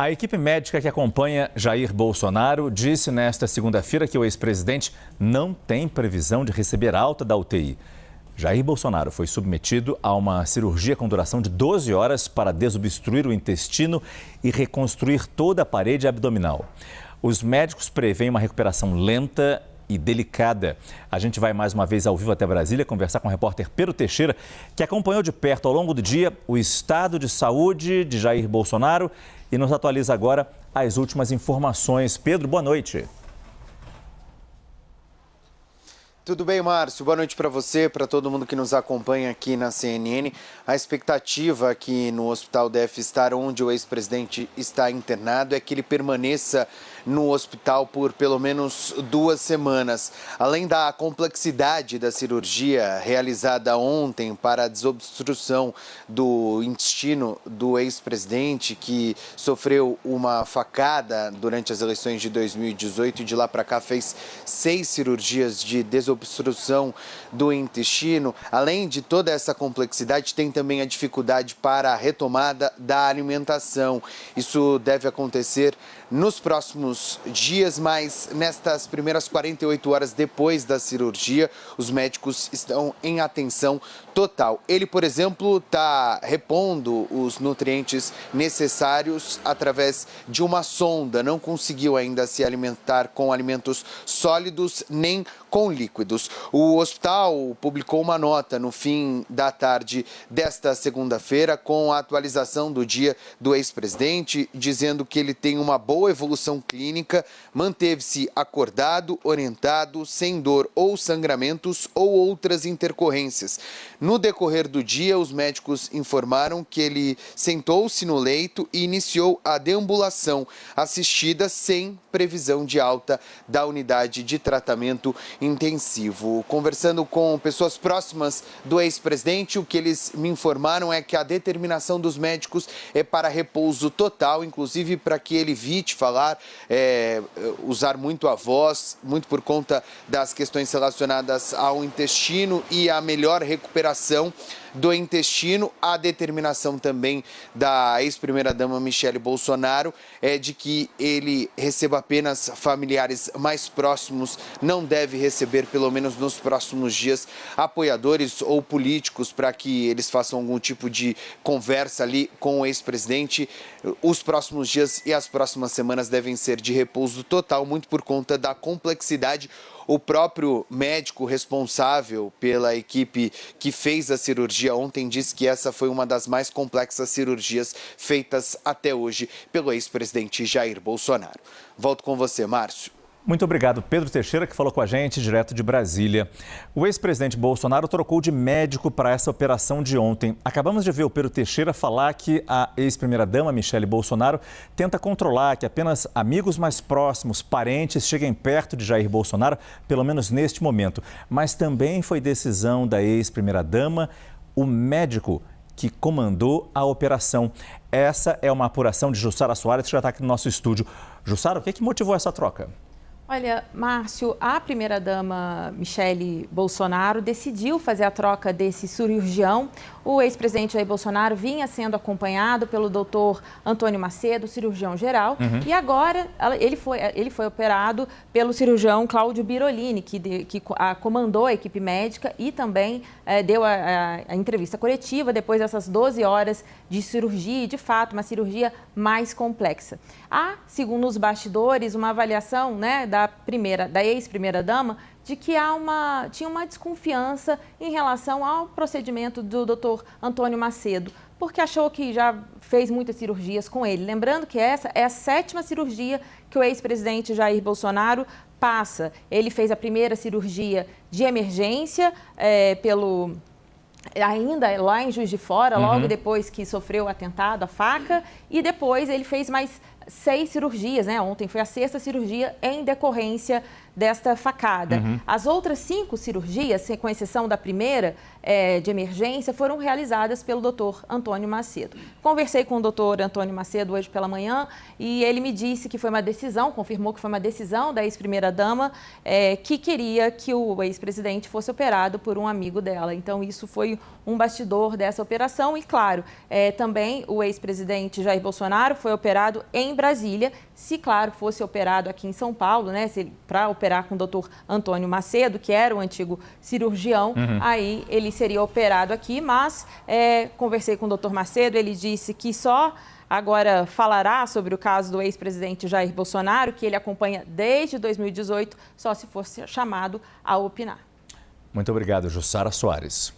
A equipe médica que acompanha Jair Bolsonaro disse nesta segunda-feira que o ex-presidente não tem previsão de receber alta da UTI. Jair Bolsonaro foi submetido a uma cirurgia com duração de 12 horas para desobstruir o intestino e reconstruir toda a parede abdominal. Os médicos preveem uma recuperação lenta e delicada. A gente vai mais uma vez ao vivo até Brasília conversar com o repórter Pedro Teixeira, que acompanhou de perto ao longo do dia o estado de saúde de Jair Bolsonaro e nos atualiza agora as últimas informações. Pedro, boa noite. Tudo bem, Márcio? Boa noite para você, para todo mundo que nos acompanha aqui na CNN. A expectativa aqui no Hospital deve estar onde o ex-presidente está internado é que ele permaneça no hospital por pelo menos 2 semanas. Além da complexidade da cirurgia realizada ontem para a desobstrução do intestino do ex-presidente, que sofreu uma facada durante as eleições de 2018 e de lá para cá fez 6 cirurgias de desobstrução do intestino. Além de toda essa complexidade, tem também a dificuldade para a retomada da alimentação. Isso deve acontecer nos próximos dias, mas nestas primeiras 48 horas depois da cirurgia, os médicos estão em atenção total. Ele, por exemplo, está repondo os nutrientes necessários através de uma sonda. Não conseguiu ainda se alimentar com alimentos sólidos nem com líquidos. O hospital publicou uma nota no fim da tarde desta segunda-feira com a atualização do dia do ex-presidente, dizendo que ele tem uma boa evolução clínica, manteve-se acordado, orientado, sem dor ou sangramentos ou outras intercorrências. No decorrer do dia, os médicos informaram que ele sentou-se no leito e iniciou a deambulação assistida sem previsão de alta da unidade de tratamento intensivo. Conversando com pessoas próximas do ex-presidente, o que eles me informaram é que a determinação dos médicos é para repouso total, inclusive para que ele evite falar, usar muito a voz, muito por conta das questões relacionadas ao intestino e a melhor recuperação do intestino. A determinação também da ex-primeira-dama Michele Bolsonaro é de que ele receba apenas familiares mais próximos, não deve receber, pelo menos nos próximos dias, apoiadores ou políticos para que eles façam algum tipo de conversa ali com o ex-presidente. Os próximos dias e as próximas semanas devem ser de repouso total, muito por conta da complexidade. O próprio médico responsável pela equipe que fez a cirurgia ontem disse que essa foi uma das mais complexas cirurgias feitas até hoje pelo ex-presidente Jair Bolsonaro. Volto com você, Márcio. Muito obrigado, Pedro Teixeira, que falou com a gente direto de Brasília. O ex-presidente Bolsonaro trocou de médico para essa operação de ontem. Acabamos de ver o Pedro Teixeira falar que a ex-primeira-dama, Michele Bolsonaro, tenta controlar que apenas amigos mais próximos, parentes, cheguem perto de Jair Bolsonaro, pelo menos neste momento. Mas também foi decisão da ex-primeira-dama, o médico que comandou a operação. Essa é uma apuração de Jussara Soares, que já está aqui no nosso estúdio. Jussara, o que motivou essa troca? Olha, Márcio, a primeira-dama Michele Bolsonaro decidiu fazer a troca desse cirurgião. O ex-presidente Jair Bolsonaro vinha sendo acompanhado pelo doutor Antônio Macedo, cirurgião geral, e agora ele foi operado pelo cirurgião Cláudio Birolini, que comandou a equipe médica e também deu a entrevista coletiva depois dessas 12 horas de cirurgia, e de fato uma cirurgia mais complexa. Há, segundo os bastidores, uma avaliação, da ex-primeira-dama de que tinha uma desconfiança em relação ao procedimento do doutor Antônio Macedo, porque achou que já fez muitas cirurgias com ele. Lembrando que essa é a 7ª cirurgia que o ex-presidente Jair Bolsonaro passa. Ele fez a primeira cirurgia de emergência ainda lá em Juiz de Fora, logo depois que sofreu o atentado, a faca, e depois ele fez mais 6 cirurgias, Ontem foi a 6ª cirurgia em decorrência desta facada. As outras 5 cirurgias, com exceção da primeira, de emergência, foram realizadas pelo doutor Antônio Macedo. Conversei com o doutor Antônio Macedo hoje pela manhã e ele me disse que foi uma decisão, confirmou que foi uma decisão da ex-primeira-dama que queria que o ex-presidente fosse operado por um amigo dela. Então, isso foi um bastidor dessa operação e, claro, também o ex-presidente Jair Bolsonaro foi operado em Brasília. Se, claro, fosse operado aqui em São Paulo, né, para operar com o doutor Antônio Macedo, que era o antigo cirurgião, aí ele seria operado aqui, mas conversei com o doutor Macedo, ele disse que só agora falará sobre o caso do ex-presidente Jair Bolsonaro, que ele acompanha desde 2018, só se fosse chamado a opinar. Muito obrigado, Jussara Soares.